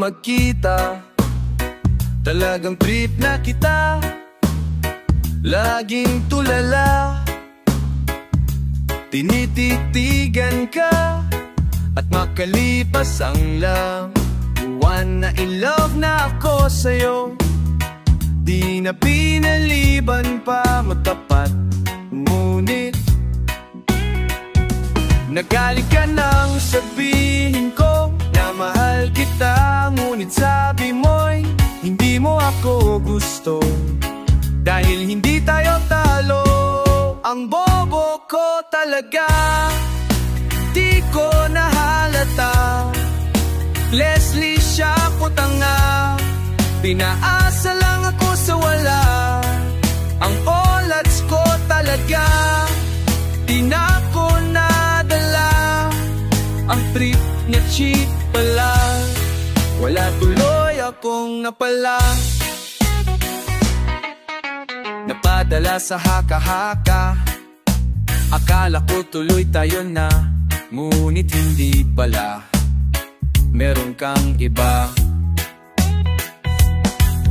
magkita. Talagang trip na kita, laging tulala. Tinititigan ka at makalipas ang buwan na in love na ako sa'yo. Di na pinaliban pa matapat, ngunit nagalit ka nang sabihin ko na mahal kita. Ngunit sabi mo'y hindi mo ako gusto, dahil hindi tayo talo. Ang bobo ko talaga, di ko nahalata. Leslie, siya ko tanga, pinaasa lang ako sa wala. Ang olats ko talaga, di na ko nadala. Ang trip niya cheap pala, wala tuloy akong napala. Napadala sa haka-haka, akala ko tuloy tayo na, ngunit hindi pala, meron kang iba.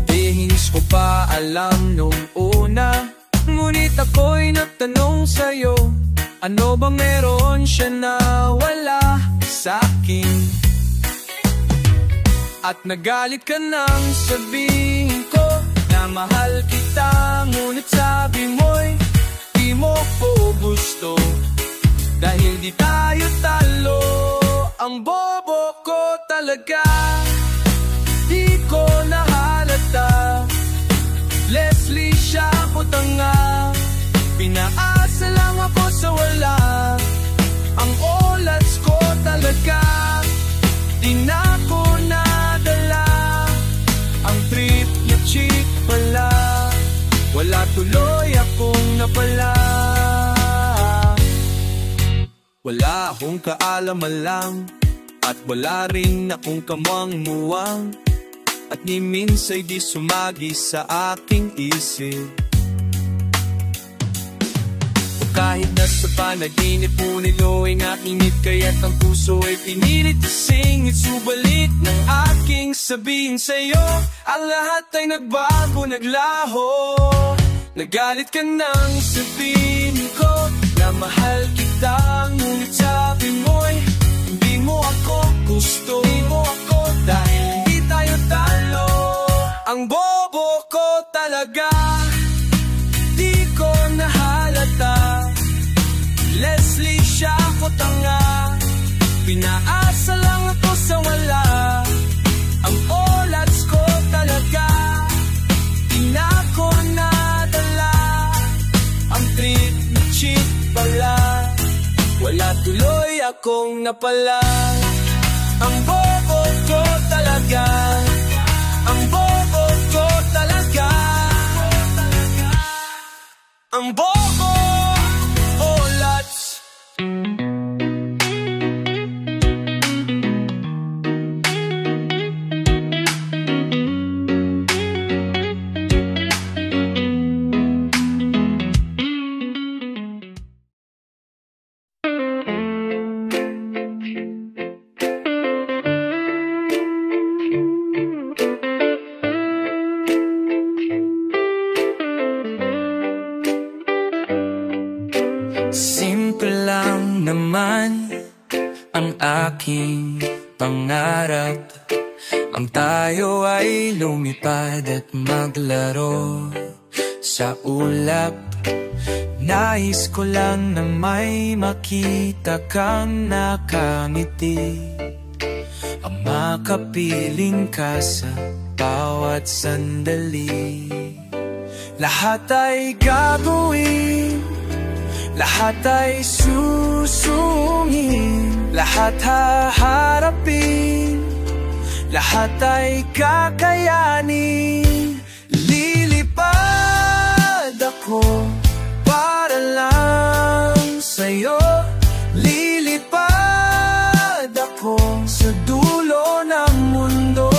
Dihis ko pa alam nung una, ngunit ako'y natanong sa'yo, ano bang meron siya na wala sa'kin? At nagalit ka nang sabihin ko na mahal kita. Ngunit sabi mo'y di mo ko gusto, dahil di tayo talo. Ang bobo ko talaga, di ko nahalata. Leslie, siya ko tanga, pinaasa lang ako sa wala. Ang olats ko talaga, di na ko nadala. Ang trip niya cheap pala, wala tuloy akong napala. Wala akong kaalam-alam, at wala rin akong kamang-muwang, at ni minsa'y di sumagi sa aking isip. O kahit nasa panaginip, unilo'y aking ngit, kaya't ang puso ay pinilit isingit. Subalit ng aking sabihin sa'yo, ang lahat ay nagbago, naglaho. Nagalit ka nang sabihin ko na mahal kita. Ngunit sabi mo'y hindi mo ako gusto, hindi mo ako, dahil hindi tayo talo. Ang bobo ko talaga, di ko nahalata. Leslie, siya ko tanga, pinaasa lang ako sa wala. Ang olats ko talaga, di na ko nadala. Ang trip na cheap pala, wala tuloy akong napala. Ang bobo ko talaga, ang bobo ko talaga, ang bobo, olats. Simple lang naman ang aking pangarap, ang tayo ay lumipad at maglaro sa ulap. Nais ko lang na may makita kang nakangiti, ang makapiling ka sa bawat sandali. Lahat ay gagawin, lahat ay susungin, lahat haharapin, lahat ay kakayanin. Lilipad ako para lang sa'yo, lilipad ako sa dulo ng mundo.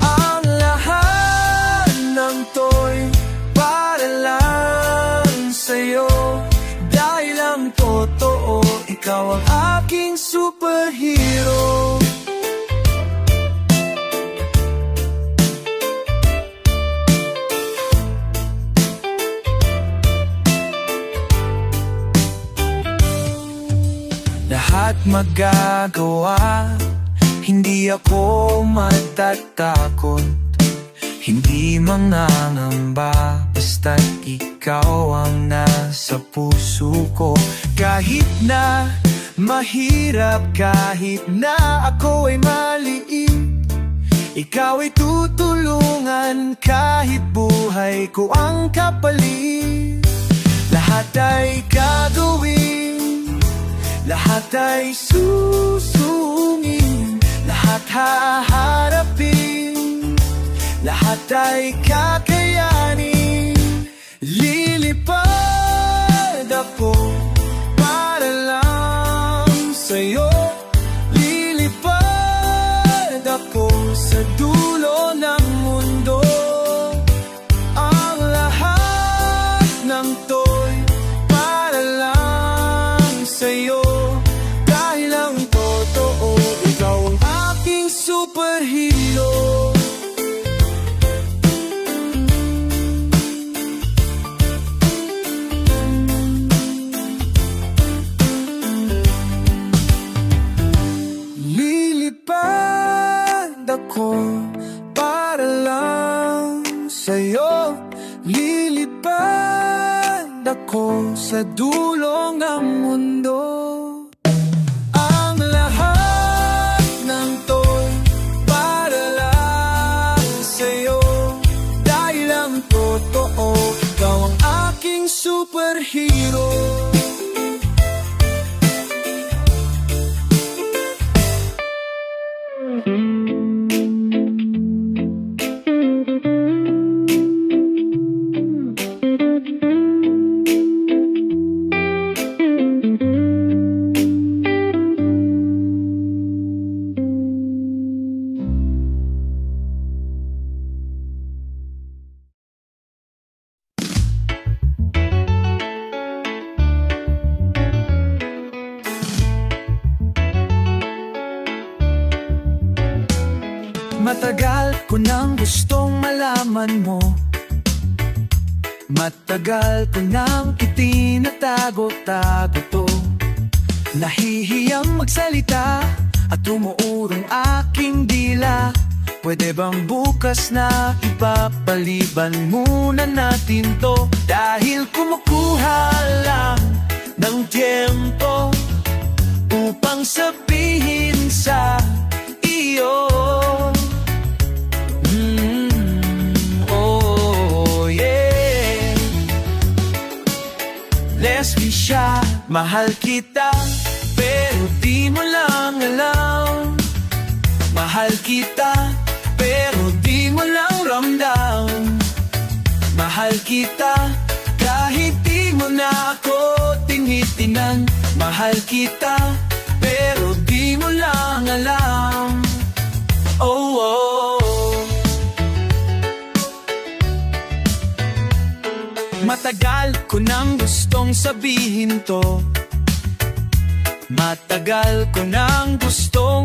Ang lahat ng to'y para lang sa'yo, dahil ang totoo, ikaw ang aking superhero. magagawa. Hindi ako matatakot, hindi mangangamba, basta't ikaw ang nasa puso ko. Kahit na mahirap, kahit na ako ay maliit, ikaw ay tutulungan kahit buhay ko ang kapalit. Lahat ay gagawin, lahat ay susungin, lahat haharapin, lahat ay kakayanin. Lilipad ako para lang sa'yo, lilipad ako sa dulo ng mundo. Ang lahat ng to'y para lang sa'yo, dahil ang totoo, ikaw ang aking superhero. Lilipad ako para lang sa'yo, lilipad ako sa dulo ng mundo. Ang lahat ng to'y para lang sa'yo, dahil ang totoo, ikaw ang aking superhero. Matagal ko nang gustong malaman mo, matagal ko nang itinatago-tago to. Nahihiyang magsalita at umuurong aking dila. Pwede bang bukas na ipapaliban muna natin to? Dahil kumukuha lang ng tiempo upang sabihin sa iyo, Leslie siya, mahal kita, pero di mo lang alam. Mahal kita, pero di mo lang ramdam. Mahal kita, kahit di mo na ako tinitinan. Mahal kita, pero di mo lang alam. Oh, oh. Matagal ko nang gustong sabihin to, matagal ko nang gustong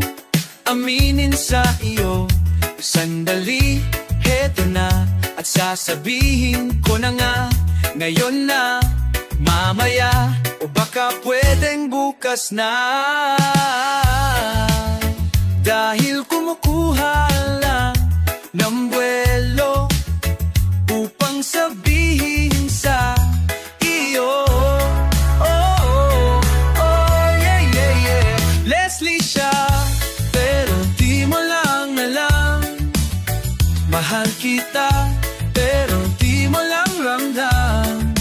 aminin sa iyo. Sandali, heto na, at sasabihin ko na nga, ngayon na, mamaya, o baka pwedeng bukas na. Dahil kumukuha lang ng buwelo upang sabihin sa iyo, yeah, yeah, yeah. Leslie siya, pero di mo lang alam. Mahal kita, pero di mo lang ramdam.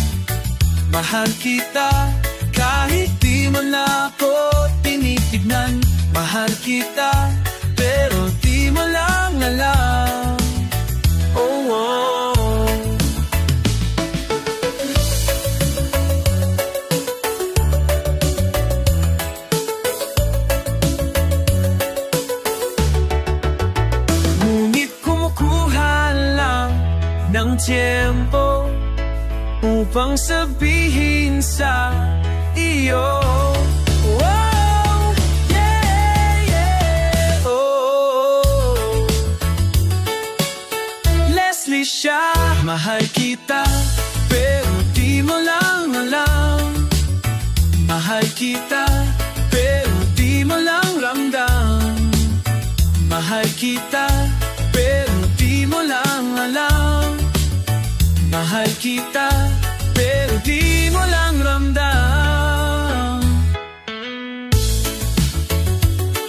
Mahal kita, kahit di mo na ako tinitignan. Mahal kita, pero di mo lang alam. Oh, oh. Ngunit kumukuha lang ng tiyempo upang sabihin sa iyo, oh, yeah, yeah, oh. Leslie siya, mahal kita, pero di mo lang alam. Mahal kita, pero di kita, pero di mo lang alam. Mahal kita, pero di mo lang ramdam.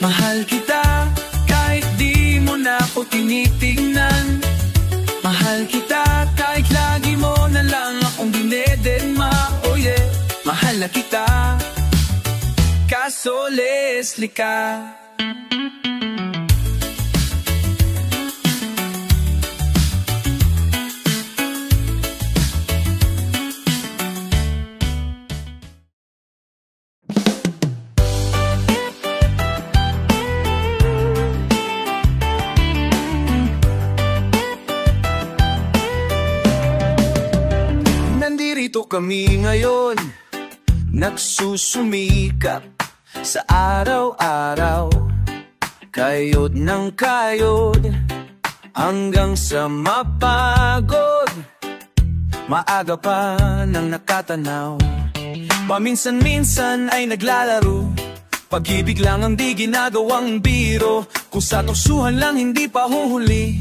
Mahal kita, kahit di mo na ako tinitingnan. Mahal kita, kahit lagi mo na lang akong dinededma. Oh yeah, mahal na kita, kaso Leslie ka. Nandito kami ngayon, nagsusumikap sa araw-araw, kayod ng kayod, hanggang sa mapagod. Maaga pa nang nakatanaw, paminsan-minsan ay naglalaro. Pag-ibig lang ang di ginagawang biro, kung sa tuksuhan lang hindi pa huhuli,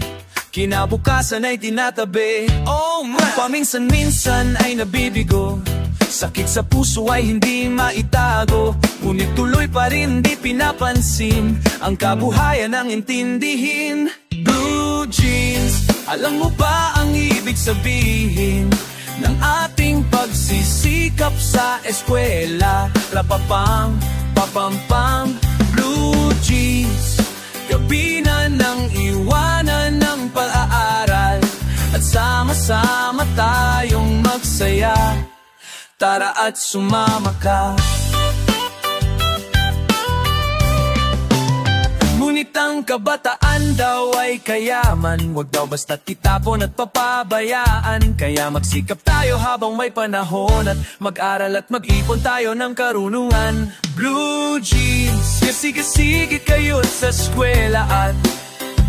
kinabukasan ay tinatabi. Oh my! Paminsan-minsan ay nabibigo, sakit sa puso ay hindi maitago, ngunit tuloy pa rin di pinapansin, ang kabuhayan ang intindihin. Blue jeans, alam mo ba ang ibig sabihin ng ating pagsisikap sa eskwela? Rapapam, papampam, blue jeans, gabi na ng iwanan ng pag-aaral, at sama-sama tayong magsaya. Tara at sumama ka. Ngunit ang kabataan daw ay kayaman, wag daw basta't itapon at papabayaan. Kaya magsikap tayo habang may panahon, at mag-aral at mag-ipon tayo ng karunungan. Blue jeans, sige-sige kayo sa eskwela, at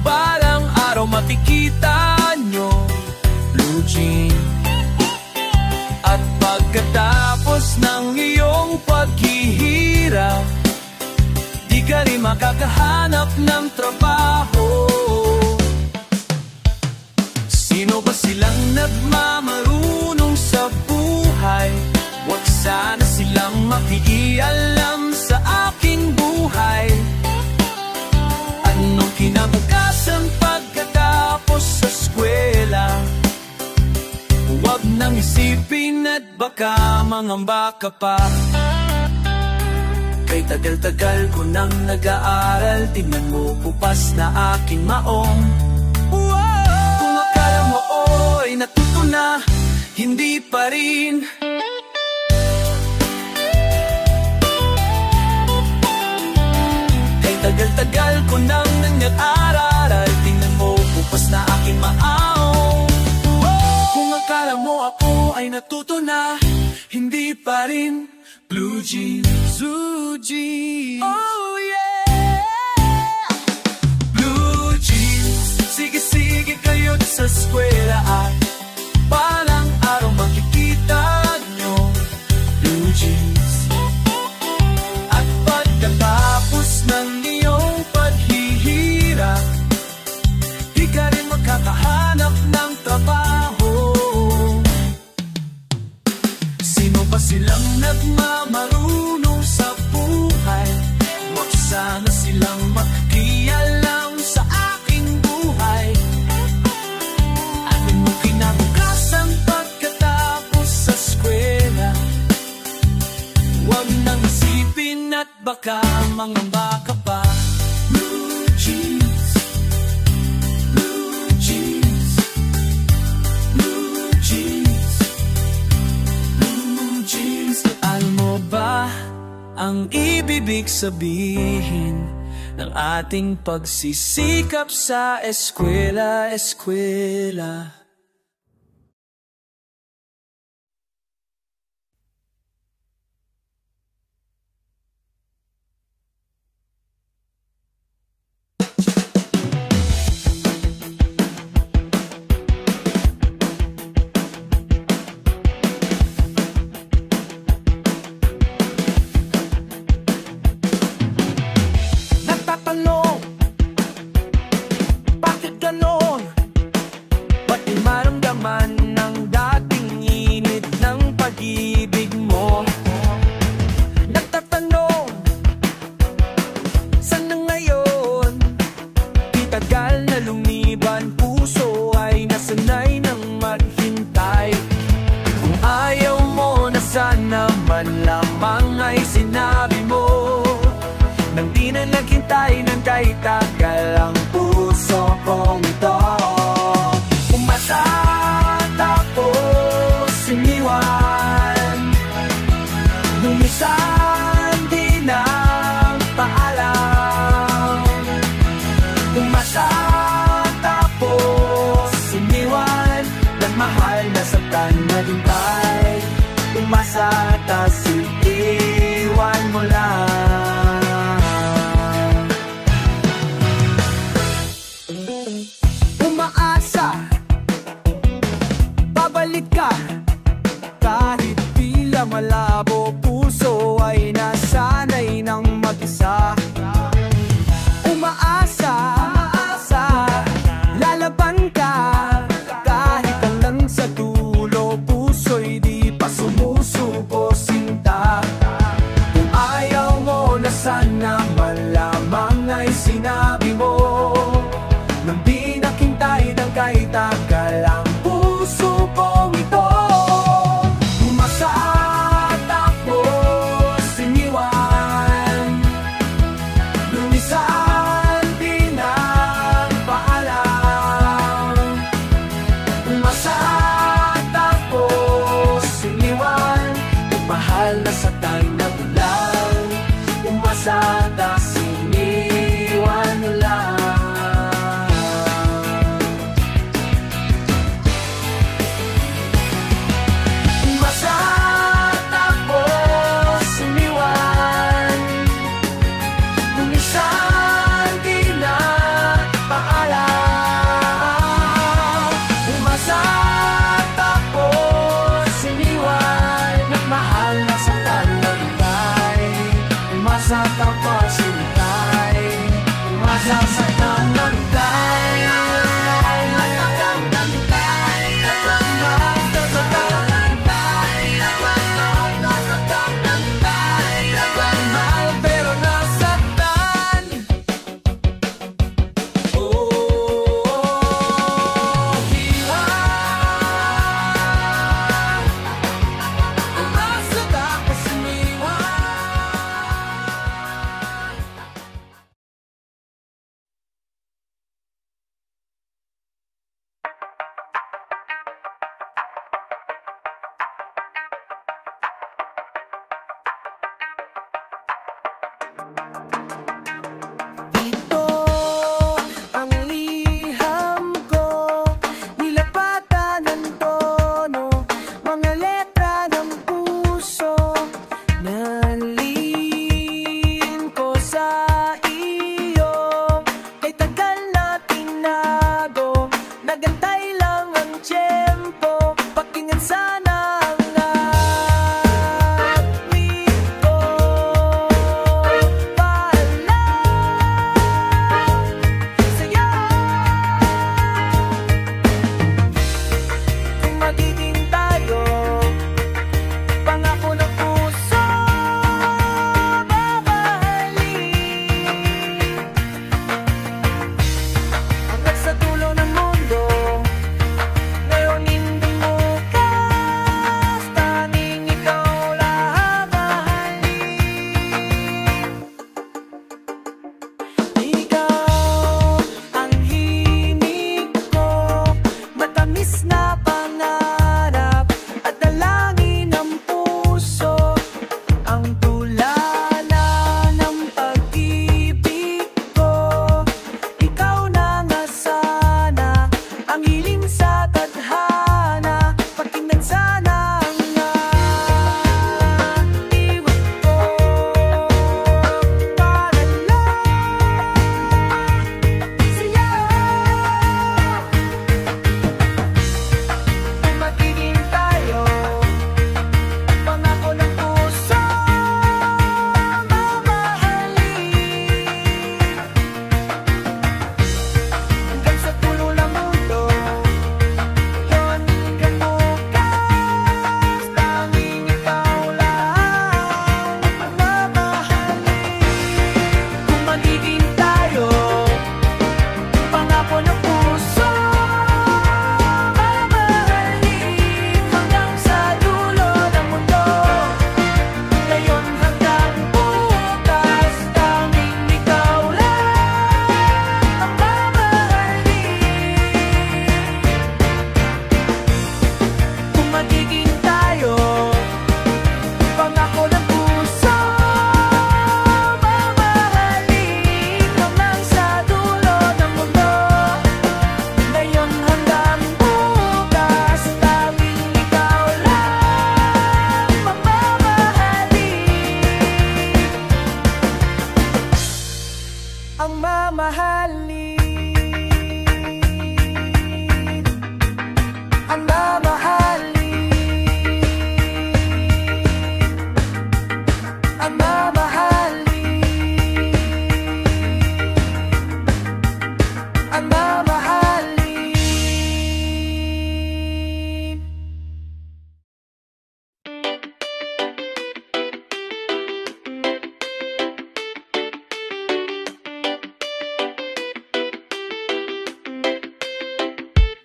balang araw makikita nyo blue jeans. At pagkatapos ng iyong paghihirap, di ka rin makakahanap ng trabaho. Sino ba silang nagmamarunong sa buhay? Huwag sana silang makikialam sa aking buhay. Anong kinabukasan pagkatapos sa eskwela? Huwag nang isipin at baka mangamba ka pa. Kay tagal-tagal ko nang nag-aaral, tingnan mo bukas na aking maong. Kung akala mo ay natuto na, hindi pa rin. Kay tagal-tagal ko nang nag-aaral, tingnan mo bukas na aking maong. Kung akala mo ako ay natuto na, hindi pa rin. Blue jeans, blue jeans, oh yeah. Blue jeans, sige-sige kayo sa eskwela, at balang araw makikita nyo blue jeans. At pagkatapos ng iyong paghihirap, di ka rin makakahanap ng trabaho. Sino ba silang nagmamarunong sa buhay? Huwag sana silang makikialam sa aking buhay. Anong kinabukasan pagkatapos sa eskwela? Huwag nang isipin at baka mangamba ka pa. Blue jeans, blue jeans, blue jeans, blue jeans. Alam mo ba ang ibig sabihin ng ating pagsisikap sa eskwela, eskwela? ka naghintay, umasa tas iiwan mo lang. Umaasa, babalik ka, kahit pila malabo, puso ay nasanay ng mag-isa. Umaasa, lalaban ka, kahit hanggang sa dulo, puso'y di pa sumusuko sinta. Kung ayaw mo na sana malamang ay sinabi mo, nang di nakintay ng kahit tagal ang puso kong ito. Umasa tapos iniwan, lumisan di nagpaalam. Umasa tapos iniwan, mahal na sa tayo na ulang. Umasa tapos iniwan mo lang.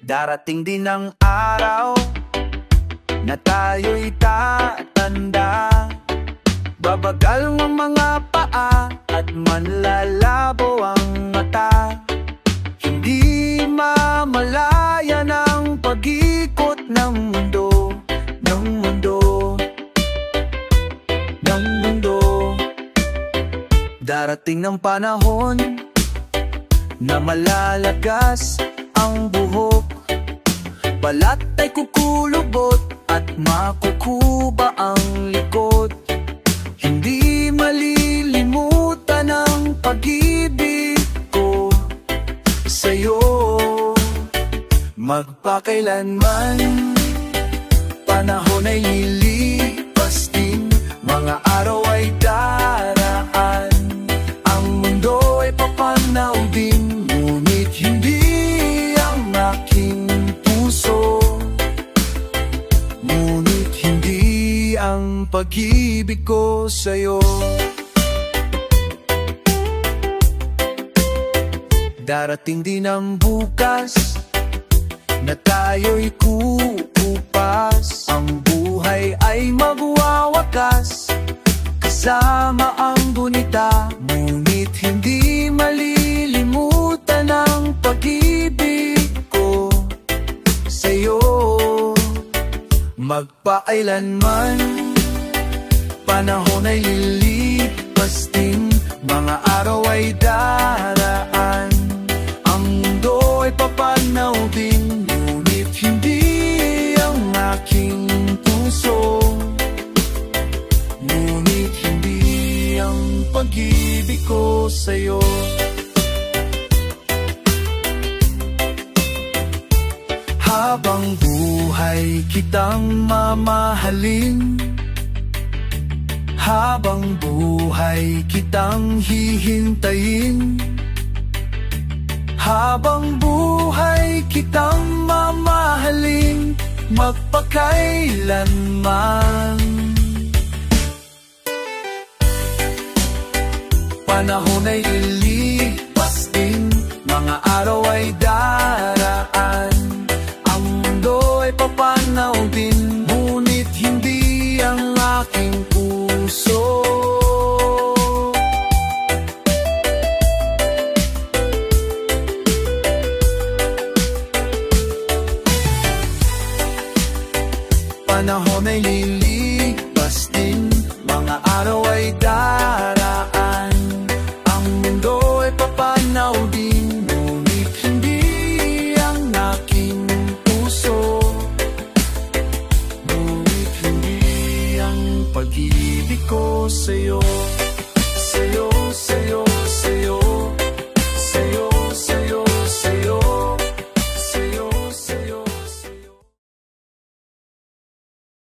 Darating din ang araw na tayo'y tatanda. Babagal ng mga paa at manlalabo ang mata. Hindi mamalayan ang pag-ikot ng mundo, ng mundo, ng mundo. Darating ng panahon na malalagas ang buhok, balat ay kukulubot at makukuba ang likod. Hindi malilimutan ang pag-ibig ko sa'yo. Magpakailanman, panahon ay lilipas din, mga araw ay daraan, ang mundo ay papanaw din, ngunit hindi ang aking puso, ngunit hindi ang pag-ibig ko sa'yo. Darating din ang bukas na tayo'y kukupas, ang buhay ay magwawakas kasama ang gunita, ngunit hindi malilimutan ang pag-ibig ko sa'yo. Magpakailanman, panahon ay lilipas din, mga araw ay daraan, ang mundo ay papanaw din, ngunit hindi ang aking puso, ngunit hindi ang pag-ibig ko sa'yo. Habang buhay kitang mamahalin, habang buhay kitang hihintayin, habang buhay kitang mamahalin, magpakailanman. Panahon ay lilipas din, mga araw ay daraan, ang mundo ay papanaw din, ngunit hindi ang aking puso. Panahon ay lilipas din, mga araw ay daraan, ang mundo ay papanaw din, ngunit hindi ang aking puso, ngunit hindi ang pag-ibig ko sa'yo.